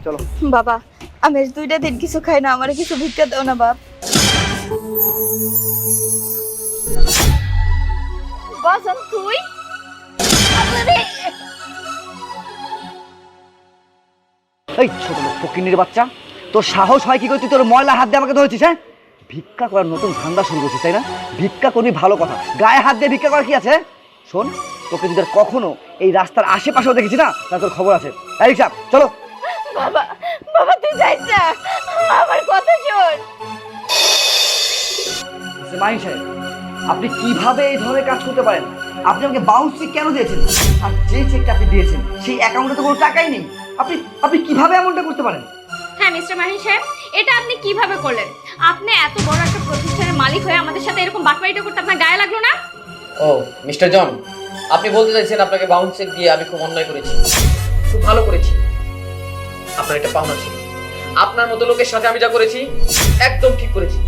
চলো বাবা, আমি আজ 2টা দিন কিছু খাই না, আমারে কিছু ভিক্ষা দাও না বাপ। বাসন তুই এই ছোট লোক ফকিন্নির বাচ্চা, তোর সাহস হয় কি করে তুই তোর ময়লা হাত দিয়ে আমাকে ধরেছিস? হ্যাঁ, ভিক্ষা করার নতুন ধান্দা শুরু করছিস তাই না? ভিক্ষা করবি ভালো কথা, গায়ে হাত দিয়ে ভিক্ষা করার কি আছে? শোন, তোকে যদি আর কখনো এই রাস্তার আশেপাশেও দেখেছি না, তা তোর খবর আছে। এই রিকশা চলো। বাবা, বাবা তুই যাইস না, আমার কথা শোন। মাহিন সাহেব, আপনি কিভাবে এই ধরনের কাজ করতে পারেন? আপনি আমাকে বাউন্স চেক কেন দিয়েছেন? আর যে চেকটা আপনি দিয়েছেন সেই অ্যাকাউন্টে তো কোনো টাকাই নেই। আপনি কিভাবে এমনটা করতে পারেন? হ্যাঁ মিস্টার মাহিন সাহেব, এটা আপনি কিভাবে করলেন? আপনি এত বড় একটা প্রতিষ্ঠানের মালিক হয়ে আমাদের সাথে এরকম বাটপাড়িটা করতে আপনার গায়ে লাগলো না? ও মিস্টার জন, আপনি বলতে চাইছেন আপনাকে বাউন্স চেক দিয়ে আমি খুব অন্যায় করেছি? খুব ভালো করেছি, আপনার এটা পাওনা ছিল। আপনার মতো লোকের সাথে আমি যা করেছি একদম ঠিক করেছি।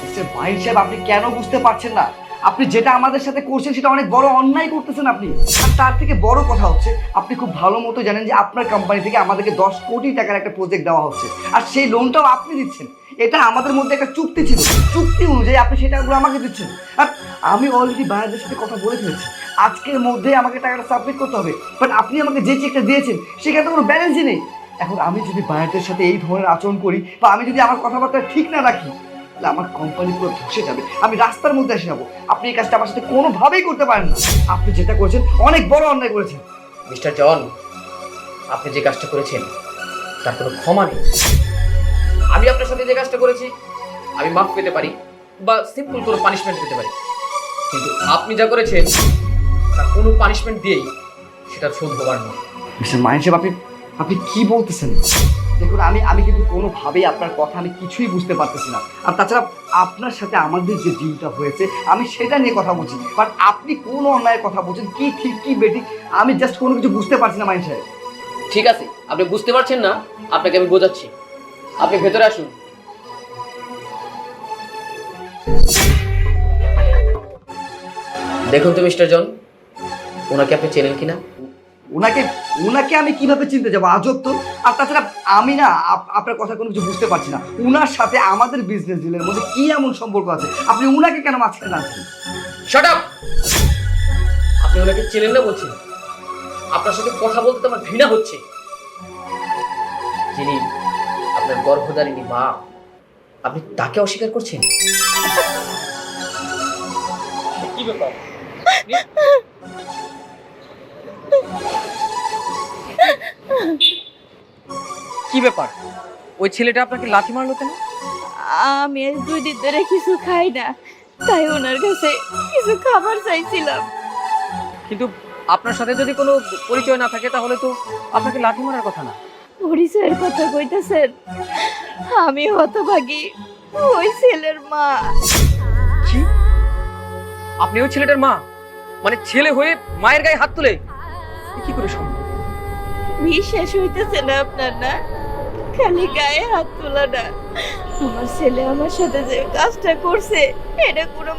মিস্টার মাহিন সাহেব, আপনি কেন বুঝতে পারছেন না? আপনি যেটা আমাদের সাথে করছেন সেটা অনেক বড় অন্যায় করতেছেন আপনি। আর তার থেকে বড় কথা হচ্ছে, আপনি খুব ভালো মতো জানেন যে আপনার কোম্পানি থেকে আমাদেরকে 10 কোটি টাকার একটা প্রজেক্ট দেওয়া হচ্ছে, আর সেই লোনটাও আপনি দিচ্ছেন। এটা আমাদের মধ্যে একটা চুক্তি ছিল, চুক্তি অনুযায়ী আপনি সেই টাকাগুলো আমাকে দিচ্ছেন। আর আমি অলরেডি বায়ারদের সাথে কথা বলে ফেলেছি, আজকের মধ্যে আমাকে টাকাটা সাবমিট করতে হবে। বাট আপনি আমাকে যে চেকটা দিয়েছেন সেখানে তো কোনো ব্যালেন্সই নেই। এখন আমি যদি বায়ারদের সাথে এই ধরনের আচরণ করি, বা আমি যদি আমার কথাবার্তা ঠিক না রাখি, আমার কোম্পানি পুরো ধসে যাবে, আমি রাস্তার মধ্যে এসে যাবো। আপনি এই কাজটা আমার সাথে কোনোভাবেই করতে পারেন না। আপনি যেটা করেছেন অনেক বড় অন্যায় করেছেন। মিস্টার জন, আপনি যে কাজটা করেছেন তার কোনো ক্ষমা নেই। আমি আপনার সাথে যে কাজটা করেছি আমি মাফ পেতে পারি বা সিম্পল কোনো পানিশমেন্ট পেতে পারি, কিন্তু আপনি যা করেছেন তার কোনো পানিশমেন্ট দিয়েই সেটা শোধ হবার নয়। মিস্টার মাহিন সাহেব, আপনি কি বলতেছেন? দেখুন, আমি কিন্তু কোনোভাবেই আপনার কথা আমি কিছুই বুঝতে পারতেছি না। আর তাছাড়া আপনার সাথে আমাদের যে ডিলটা হয়েছে আমি সেটা নিয়ে কথা বলছি, বাট আপনি কোন অন্যায়ের কথা বলছেন, কি ঠিক কি বেঠিক আমি জাস্ট কোনো কিছু বুঝতে পারছি না। মাহিন সাহেব ঠিক আছে, আপনি বুঝতে পারছেন না, আপনাকে আমি বোঝাচ্ছি। আপনি ভেতরে আসুন। দেখুন তো মিস্টার জন, ওনাকে আপনি চেনেন কিনা? উনাকে আমি কিভাবে চিনতে যাবো? আজব তো। আর তাছাড়া আমি না আপনার কথা কোনো কিছু বুঝতে পারছি না। উনার সাথে আমাদের বিজনেস ডিলের মধ্যে কি এমন সম্পর্ক আছে আপনি উনাকে কেন মাঝখানে আনছেন? Shut up! আপনি ওনাকে চেনেন না বলছেন? আপনার সাথে কথা বলতে তো আমার ঘৃণা হচ্ছে। যিনি আপনার গর্ভধারিণী মা, আপনি তাকে অস্বীকার করছেন? কি ব্যাপার? কি ব্যাপার? ওই ছেলেটা আপনাকে লাথি মারলো কেন? আমি আজ 2 দিন ধরে কিছু খাই না, তাই ওনার কাছে কিছু খাবার চাইছিলাম। কিন্তু আপনার সাথে যদি কোনো পরিচয় না থাকে তাহলে তো আপনাকে লাথি মারার কথা না। পরিচয়ের কথা কইতাছেন? আমি হতভাগী ওই ছেলের মা। কি? আপনি ওই ছেলেটার মা? মানে ছেলে হয়ে মায়ের গায়ে হাত তুলে? কি করে সম্ভব? বিশ্বাস হইতেছে না আপনার? না, খালি গায়ে হাত তোলা না, আমার ছেলে আমার সাথে যে কাজটা করছে এটা কোনো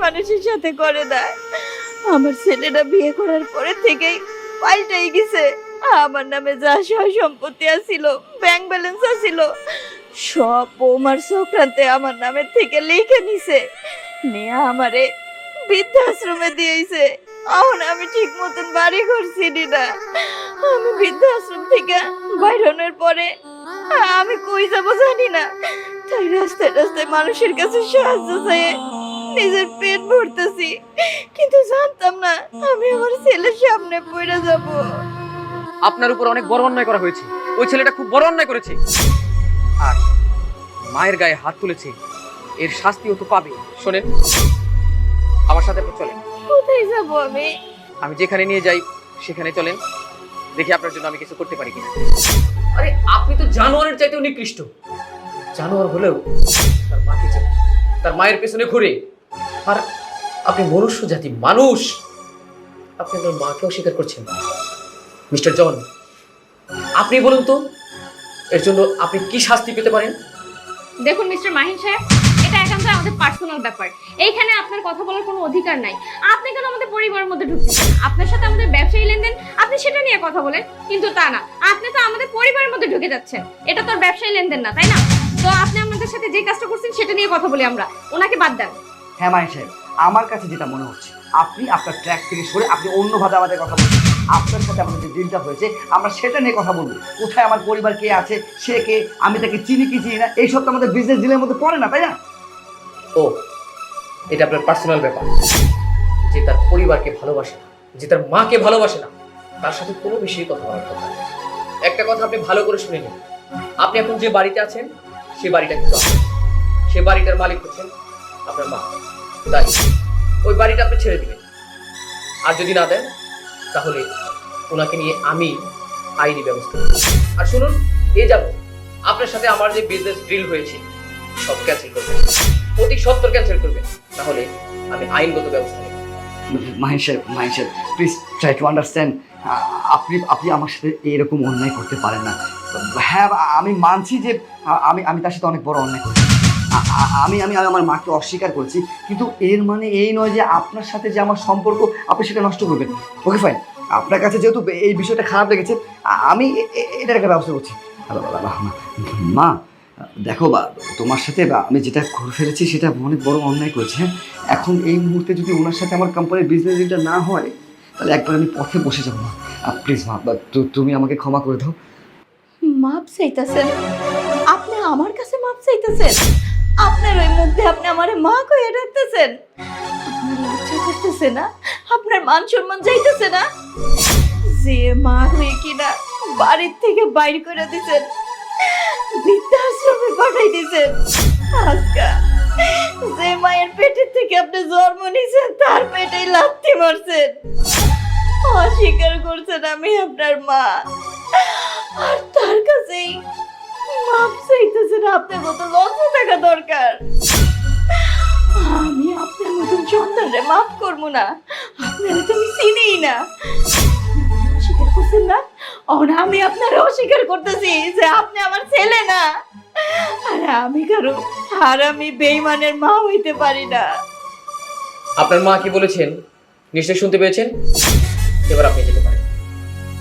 মানুষের সাথে করে না। আমার ছেলেটা বিয়ে করার পরে থেকেই পাল্টাই গেছে। আমার নামে যা সয় সম্পত্তি আছিল, ব্যাংক ব্যালেন্স আছিল, সব বৌমার চক্রান্তে আমার নামের থেকে লিখে নিছে, নিয়ে আমারে বৃদ্ধাশ্রমে দিয়েছে। এখন আমি ঠিক মতন বাড়ি করছি না। আমি বৃদ্ধাশ্রম থেকে বাইরনের পরে আমি কই যাবো জানি না, তাই রাস্তায় রাস্তায় মানুষের কাছে সাহায্য চেয়ে নিজের পেট ভরতেছি, কিন্তু জানতাম না আমি আমার ছেলের সামনে পড়ে যাব। আপনার উপর অনেক বড় অন্যায় করা হয়েছে। ওই ছেলেটা খুব বড় অন্যায় করেছে, আর মায়ের গায়ে হাত তুলেছে, এর শাস্তিও তো পাবে। শোনেন, আমার সাথে আপনি চলেন। কোথায় যাব আমি? আমি যেখানে নিয়ে যাই সেখানে চলেন, দেখি আপনার জন্য আমি কিছু করতে পারি কিনা। আরে আপনি তো জানোয়ারের চাইতেও নিকৃষ্ট। জানোয়ার হলেও তার মাকে চেনে, তার মায়ের পেছনে ঘুরে। আর আপনি মনুষ্য জাতি, মানুষ, আপনি আপনার মাকে অস্বীকার করছেন। মিস্টার জন, আপনি বলুন তো এর জন্য আপনি কি শাস্তি পেতে পারেন? দেখুন মিস্টার মাহিন সাহেব, এটা একান্ত আমাদের পার্সোনাল ব্যাপার, এইখানে আপনার কথা বলার কোনো অধিকার নাই। আপনি কেন আমাদের পরিবারের মধ্যে ঢুকতেছেন? আপনার সাথে আমাদের ব্যবসায়ী লেনদেন নিয়ে কথা বলেন, কিন্তু তা না, আপনি তো আমাদের পরিবারের মধ্যে ঢুকে যাচ্ছেন। এটা তোর ব্যবসায়ী লেনদেন না, তাই না? তো আপনি আমাদের সাথে যে কাজটা করছেন সেটা নিয়ে কথা বলি আমরা, ওনাকে বাদ দেন। হ্যাঁ মাহিন সাহেব, আমার কাছে যেটা মনে হচ্ছে আপনি আপনার ট্র্যাক থেকে সরে আপনি অন্যভাবে আমাদের কথা বলছেন। আপনার সাথে আমাদের যে ডিলটা হয়েছে আমরা সেটা নিয়ে কথা বলবো। কোথায় আমার পরিবার কে আছে, সে কে, আমি তাকে চিনি কি চিনি না, এইসব তো আমাদের বিজনেস ডিলের মধ্যে পড়ে না, তাই না? ও, এটা আপনার পার্সোনাল ব্যাপার। যে তার পরিবারকে ভালোবাসে না, যে তার মাকে ভালোবাসে না, তার সাথে কোনো বিষয়ে কথা বলার কথা নেই। একটা কথা আপনি ভালো করে শুনে নিন, আপনি এখন যে বাড়িতে আছেন সে বাড়িটা কিন্তু আপনার। সে বাড়িটার মালিক হচ্ছেন আপনার মা। তাই ওই বাড়িটা আপনি ছেড়ে দিবেন, আর যদি না দেন তাহলে ওনাকে নিয়ে আমি আইনি ব্যবস্থা নেব। আর শুনুন, এ যাব আপনার সাথে আমার যে বিজনেস ডিল হয়েছে সব ক্যান্সেল করবেন, প্রতি 70 ক্যান্সেল করবেন, তাহলে আমি আইনগত ব্যবস্থা নেব। মাহিন সাহেব প্লিজ ট্রাই টু আন্ডারস্ট্যান্ড। আপনি আপনি আমার সাথে এরকম অন্যায় করতে পারেন না। হ্যাঁ, আমি মানছি যে আমি তার সাথে অনেক বড় অন্যায় করেছি। আমি আমি আমি আমার মাকে অস্বীকার করেছি, কিন্তু এর মানে এই নয় যে আপনার সাথে যে আমার সম্পর্ক আপনি সেটা নষ্ট করবেন। ওকে ফাইন, আপনার কাছে যেহেতু এই বিষয়টা খারাপ লেগেছে আমি এটার একটা ব্যবস্থা করছি। মা দেখো, তোমার সাথে আমি যেটা করে ফেলেছি সেটা অনেক বড় অন্যায় করেছি। হ্যাঁ, এখন এই মুহূর্তে যদি ওনার সাথে আমার কোম্পানির বিজনেস ডিলটা না হয় তাহলে একবার আমি পথে বসে যাবো। মা প্লিজ, মা তুমি আমাকে ক্ষমা করে দাও। মাপ চাইতেছেন? আপনি আমার কাছে মাপ চাইতেছেন? আপনার ওই মধ্যে আপনি আমারে মা কইয়া ডাকতেছেন? আপনার লজ্জা করতেছে না? আপনার মান সম্মান যাইতেছে না? যে মা হয়ে কিনা বাড়ির থেকে বাইর করে দিছেন, বৃদ্ধাশ্রমে পাঠাই দিছেন, আজকা যে মায়ের পেটের থেকে আপনি জন্ম নিয়েছেন তার পেটেই লাথি মারছেন, অস্বীকার করছেন আমি আপনার মা, আর তার কাছেই মাপ চাইতেছেন। আপনার মতো লজ্জা থাকা দরকার। আমি আপনার মতন সন্তানরে মাফ করবো না। আপনারা তো আমি চিনিই না। অস্বীকার করছেন না? আমি আপনার অস্বীকার করতেছি যে আপনি আমার ছেলে না, আর আমি কারো আর আমি বেঈমানের মা হইতে পারি না। আপনার মা কি বলেছেন নিশ্চয় শুনতে পেয়েছেন। এবার আপনি যেতে পারেন।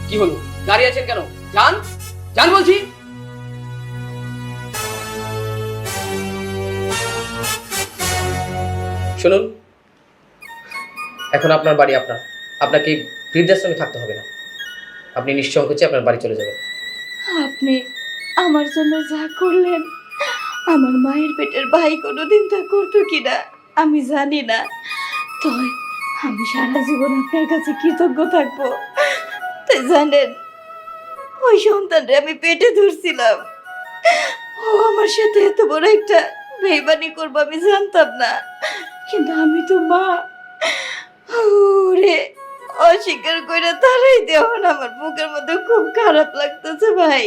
কি হলো, দাঁড়িয়ে আছেন কেন? যান, যান বলছি। শুনুন, এখন আপনার বাড়ি আপনার, আপনাকে বৃদ্ধাশ্রমে থাকতে হবে না। আপনি নিশ্চয়ই আপনার বাড়ি চলে যাবেন। আপনি আমার জন্য যা করলেন আমার মায়ের পেটের ভাই কোনোদিন তা করতো কিনা আমি জানি না, তবে আমি সারা জীবন আপনার কাছে কৃতজ্ঞ থাকবো। তাই জানেন, ওই সন্তানরে আমি পেটে ধরছিলাম, ও আমার সাথে এত বড় একটা বেইমানি করবো আমি জানতাম না, কিন্তু আমি তো মা। ওরে অস্বীকার করে তারাই দেওয়া, আমার বুকের মধ্যে খুব খারাপ লাগতেছে ভাই।